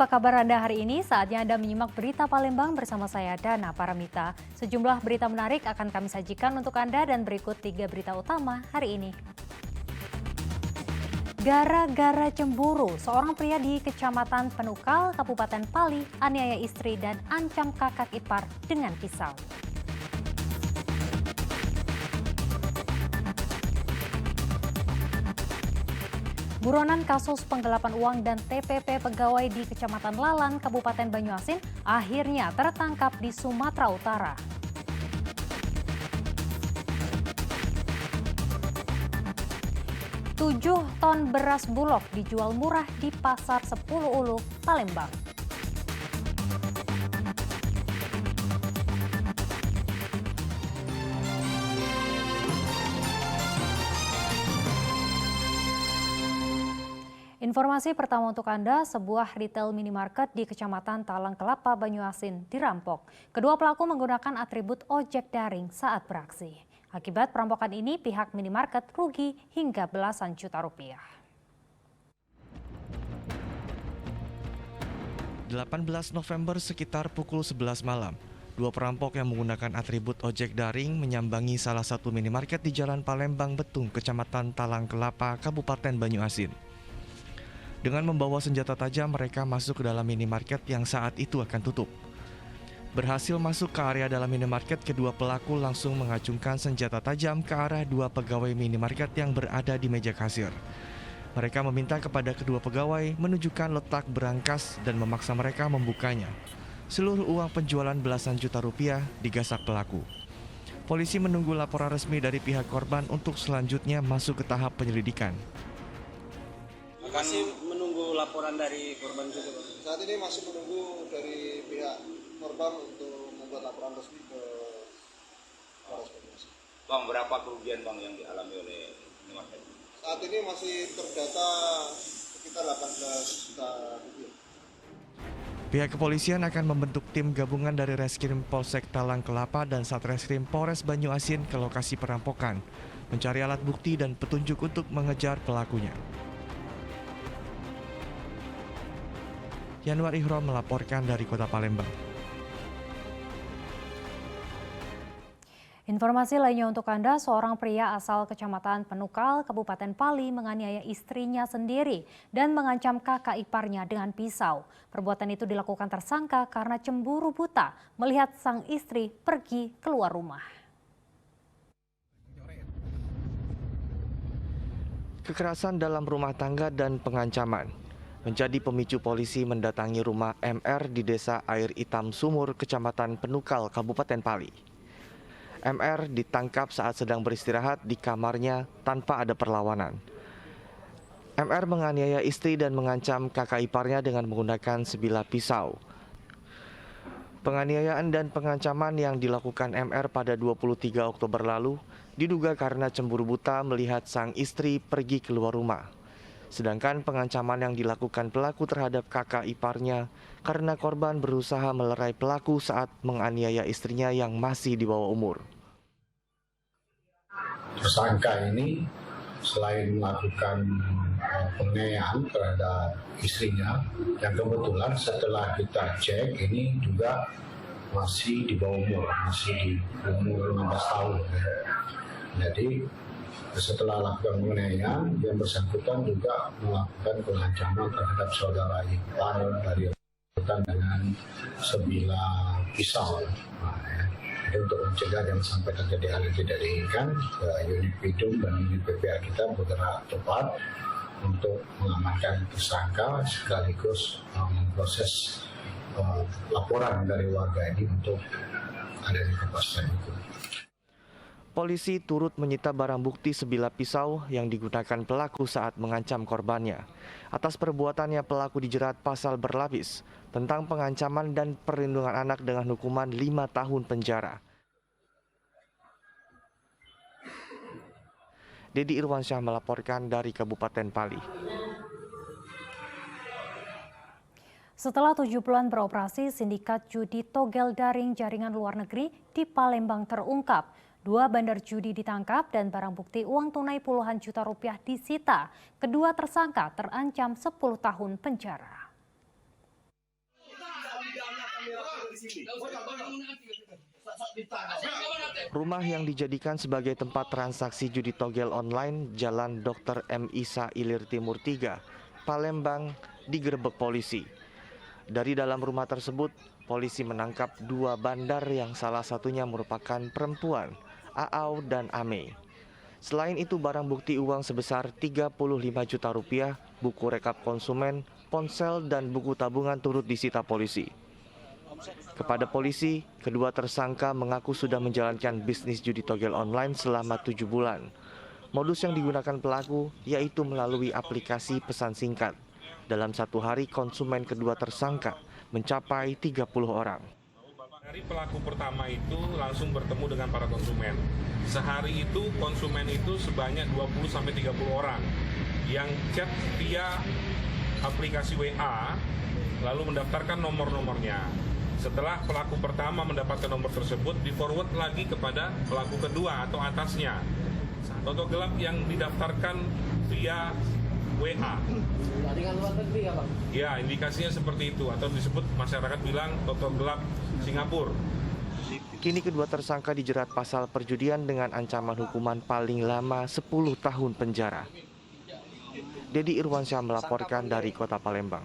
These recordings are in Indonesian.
apa kabar Anda hari ini? Saatnya Anda menyimak berita Palembang bersama saya Dana Paramita. Sejumlah berita menarik akan kami sajikan untuk Anda dan berikut 3 berita utama hari ini. Gara-gara cemburu, seorang pria di Kecamatan Penukal, Kabupaten Pali, aniaya istri dan ancam kakak ipar dengan pisau. Buronan kasus penggelapan uang dan TPP pegawai di Kecamatan Lalan, Kabupaten Banyuasin akhirnya tertangkap di Sumatera Utara. Tujuh ton beras Bulog dijual murah di Pasar 10 Ulu, Palembang. Informasi pertama untuk Anda, sebuah retail minimarket di Kecamatan Talang Kelapa, Banyuasin dirampok. Kedua pelaku menggunakan atribut ojek daring saat beraksi. Akibat perampokan ini, pihak minimarket rugi hingga belasan juta rupiah. 18 November sekitar pukul 11 malam, dua perampok yang menggunakan atribut ojek daring menyambangi salah satu minimarket di Jalan Palembang Betung, Kecamatan Talang Kelapa, Kabupaten Banyuasin. Dengan membawa senjata tajam, mereka masuk ke dalam minimarket yang saat itu akan tutup. Berhasil masuk ke area dalam minimarket, kedua pelaku langsung mengacungkan senjata tajam ke arah dua pegawai minimarket yang berada di meja kasir. Mereka meminta kepada kedua pegawai menunjukkan letak berangkas dan memaksa mereka membukanya. Seluruh uang penjualan belasan juta rupiah digasak pelaku. Polisi menunggu laporan resmi dari pihak korban untuk selanjutnya masuk ke tahap penyelidikan. Masih menunggu laporan dari korban juga, Pak? Saat ini masih menunggu dari pihak korban untuk membuat laporan resmi ke Polres Banyuasin. Bang, berapa kerugian Bang yang dialami oleh minimarket? Saat ini masih terdata sekitar 18 juta rupiah. Pihak kepolisian akan membentuk tim gabungan dari Reskrim Polsek Talang Kelapa dan Satreskrim Polres Banyuasin ke lokasi perampokan, mencari alat bukti dan petunjuk untuk mengejar pelakunya. Yanwar Ihrom melaporkan dari Kota Palembang. Informasi lainnya untuk Anda, seorang pria asal Kecamatan Penukal, Kabupaten Pali menganiaya istrinya sendiri dan mengancam kakak iparnya dengan pisau. Perbuatan itu dilakukan tersangka karena cemburu buta melihat sang istri pergi keluar rumah. Kekerasan dalam rumah tangga dan pengancaman menjadi pemicu polisi mendatangi rumah MR di Desa Air Hitam Sumur, Kecamatan Penukal, Kabupaten Pali. MR ditangkap saat sedang beristirahat di kamarnya tanpa ada perlawanan. MR menganiaya istri dan mengancam kakak iparnya dengan menggunakan sebilah pisau. Penganiayaan dan pengancaman yang dilakukan MR pada 23 Oktober lalu diduga karena cemburu buta melihat sang istri pergi keluar rumah. Sedangkan pengancaman yang dilakukan pelaku terhadap kakak iparnya karena korban berusaha melerai pelaku saat menganiaya istrinya yang masih di bawah umur. Tersangka ini selain melakukan penganiayaan terhadap istrinya, yang kebetulan setelah kita cek ini juga masih di bawah umur, masih di umur 15 tahun. Jadi setelah lakukan penganiayaan, yang bersangkutan juga melakukan pengancaman terhadap saudara ipar dari dengan sebilah pisau. Jadi untuk mencegah jangan sampai terjadi hal yang tidak diinginkan, unit Bidum dan unit PPA kita bergerak cepat untuk mengamankan tersangka sekaligus memproses laporan dari warga ini untuk adanya kepastian hukum. Polisi turut menyita barang bukti sebilah pisau yang digunakan pelaku saat mengancam korbannya. Atas perbuatannya pelaku dijerat pasal berlapis tentang pengancaman dan perlindungan anak dengan hukuman 5 tahun penjara. Dedi Irwansyah melaporkan dari Kabupaten Pali. Setelah 7 bulan beroperasi, sindikat judi togel daring jaringan luar negeri di Palembang terungkap. 2 bandar judi ditangkap dan barang bukti uang tunai puluhan juta rupiah disita. Kedua tersangka terancam 10 tahun penjara. Rumah yang dijadikan sebagai tempat transaksi judi togel online Jalan Dr. M. Isa Ilir Timur 3, Palembang digerebek polisi. Dari dalam rumah tersebut, polisi menangkap 2 bandar yang salah satunya merupakan perempuan, Aau dan Ame. Selain itu, barang bukti uang sebesar 35 juta rupiah, buku rekap konsumen, ponsel, dan buku tabungan turut disita polisi. Kepada polisi, kedua tersangka mengaku sudah menjalankan bisnis judi togel online selama 7 bulan. Modus yang digunakan pelaku yaitu melalui aplikasi pesan singkat. Dalam satu hari, konsumen kedua tersangka mencapai 30 orang. Dari pelaku pertama itu langsung bertemu dengan para konsumen. Sehari itu konsumen itu sebanyak 20-30 orang yang chat via aplikasi WA lalu mendaftarkan nomor-nomornya. Setelah pelaku pertama mendapatkan nomor tersebut, di-forward lagi kepada pelaku kedua atau atasnya. Toto gelap yang didaftarkan via WA. Ya, indikasinya seperti itu, atau disebut masyarakat bilang toto gelap Singapura. Kini kedua tersangka dijerat pasal perjudian dengan ancaman hukuman paling lama 10 tahun penjara. Dedi Irwansyah melaporkan dari Kota Palembang.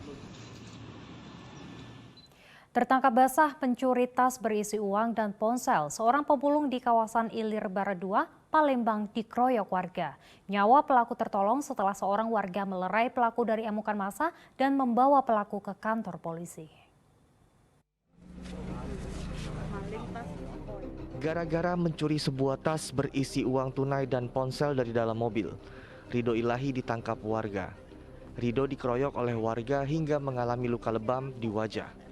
Tertangkap basah pencuri tas berisi uang dan ponsel. Seorang pemulung di kawasan Ilir Barat 2, Palembang dikeroyok warga. Nyawa pelaku tertolong setelah seorang warga melerai pelaku dari amukan massa dan membawa pelaku ke kantor polisi. Gara-gara mencuri sebuah tas berisi uang tunai dan ponsel dari dalam mobil, Ridho Ilahi ditangkap warga. Ridho dikeroyok oleh warga hingga mengalami luka lebam di wajah.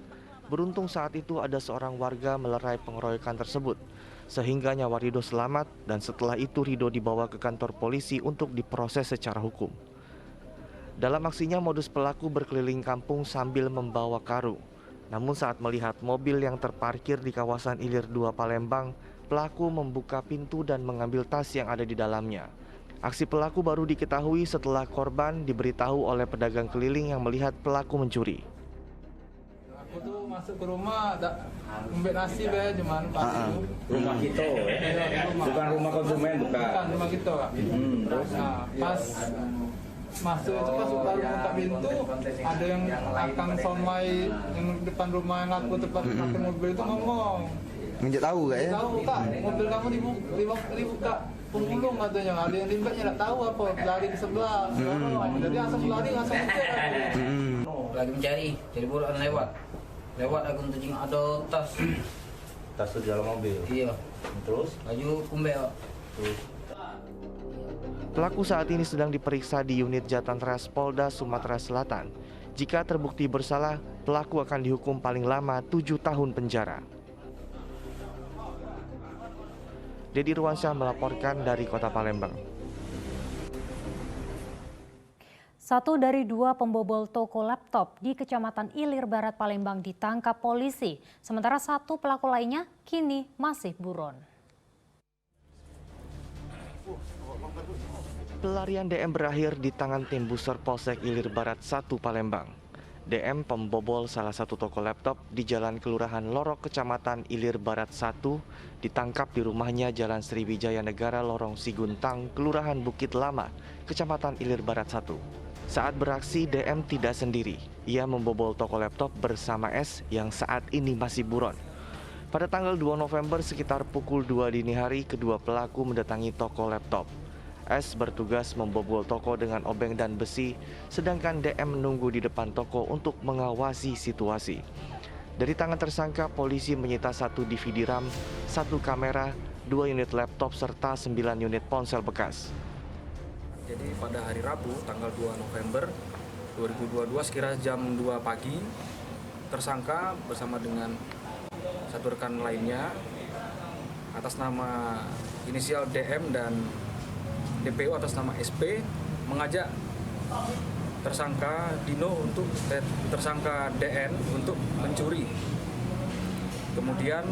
Beruntung saat itu ada seorang warga melerai pengeroyokan tersebut, sehingga nyawa Ridho selamat dan setelah itu Ridho dibawa ke kantor polisi untuk diproses secara hukum. Dalam aksinya modus pelaku berkeliling kampung sambil membawa karung. Namun saat melihat mobil yang terparkir di kawasan Ilir 2 Palembang, pelaku membuka pintu dan mengambil tas yang ada di dalamnya. Aksi pelaku baru diketahui setelah korban diberitahu oleh pedagang keliling yang melihat pelaku mencuri. Aku tuh masuk ke rumah, ambil nasi be, cuman Rumah kita, bukan rumah konsumen, bukan rumah kita, Kak. Terus? Nah, pas masuk itu pas buka pintu, ada yang akan somai yang depan rumah yang aku tempat pakai mobil itu ngomong. Nggak tahu gak ya? Tahu Kak, mobil kamu dibuka pemulung katanya, ada yang limbahnya nggak tahu apa, lari ke sebelah. Jadi langsung lari, langsung kejar aku. Lagi mencari, jadi buruan lewat aku untuk jenguk ada tas di dalam mobil. iya, Terus? baju kumbel. Pelaku saat ini sedang diperiksa di unit Jatanras Polda Sumatera Selatan. Jika terbukti bersalah, pelaku akan dihukum paling lama 7 tahun penjara. Dedi Irwansyah melaporkan dari Kota Palembang. 1 dari 2 pembobol toko laptop di Kecamatan Ilir Barat Palembang ditangkap polisi. Sementara 1 pelaku lainnya kini masih buron. Pelarian DM berakhir di tangan tim Buser Polsek Ilir Barat 1 Palembang. DM pembobol salah satu toko laptop di Jalan Kelurahan Lorok, Kecamatan Ilir Barat 1, ditangkap di rumahnya Jalan Sriwijaya Negara Lorong Siguntang, Kelurahan Bukit Lama, Kecamatan Ilir Barat 1. Saat beraksi, DM tidak sendiri. Ia membobol toko laptop bersama S yang saat ini masih buron. Pada tanggal 2 November sekitar pukul 2 dini hari, kedua pelaku mendatangi toko laptop. S bertugas membobol toko dengan obeng dan besi, sedangkan DM menunggu di depan toko untuk mengawasi situasi. Dari tangan tersangka, polisi menyita 1 DVD RAM, 1 kamera, 2 unit laptop, serta 9 unit ponsel bekas. Jadi pada hari Rabu tanggal 2 November 2022 sekira jam 2 pagi, tersangka bersama dengan 1 rekan lainnya atas nama inisial DM dan DPO atas nama SP mengajak tersangka tersangka DN untuk mencuri. Kemudian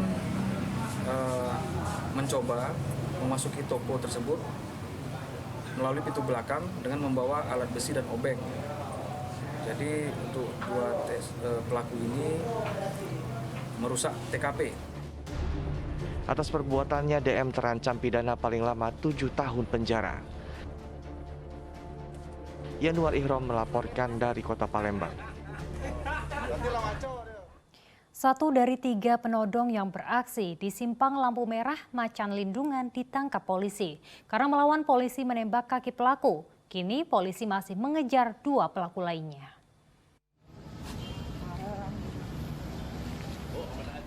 mencoba memasuki toko tersebut melalui pintu belakang dengan membawa alat besi dan obeng. Jadi untuk 2 pelaku ini merusak TKP. Atas perbuatannya, DM terancam pidana paling lama 7 tahun penjara. Yanuar Ihrom melaporkan dari Kota Palembang. 1 dari 3 penodong yang beraksi di simpang lampu merah Macan Lindungan ditangkap polisi karena melawan polisi menembak kaki pelaku. Kini polisi masih mengejar 2 pelaku lainnya.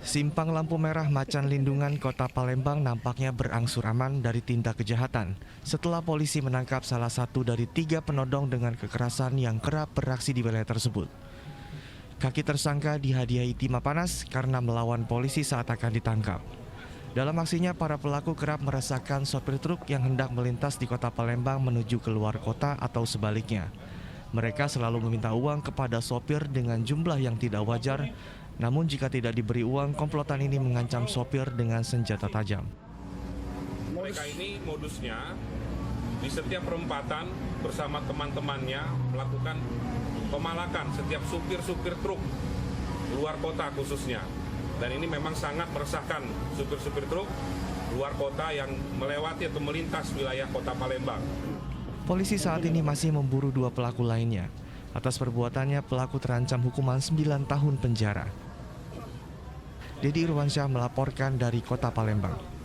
Simpang lampu merah Macan Lindungan Kota Palembang nampaknya berangsur aman dari tindak kejahatan setelah polisi menangkap salah satu dari 3 penodong dengan kekerasan yang kerap beraksi di wilayah tersebut. Kaki tersangka dihadiahi timah panas karena melawan polisi saat akan ditangkap. Dalam aksinya, para pelaku kerap meresahkan sopir truk yang hendak melintas di Kota Palembang menuju keluar kota atau sebaliknya. Mereka selalu meminta uang kepada sopir dengan jumlah yang tidak wajar. Namun jika tidak diberi uang, komplotan ini mengancam sopir dengan senjata tajam. Mereka ini modusnya di setiap perempatan bersama teman-temannya melakukan pemalakan setiap supir-supir truk luar kota khususnya. Dan ini memang sangat meresahkan supir-supir truk luar kota yang melewati atau melintas wilayah Kota Palembang. Polisi saat ini masih memburu 2 pelaku lainnya. Atas perbuatannya, pelaku terancam hukuman 9 tahun penjara. Dedi Irwansyah melaporkan dari Kota Palembang.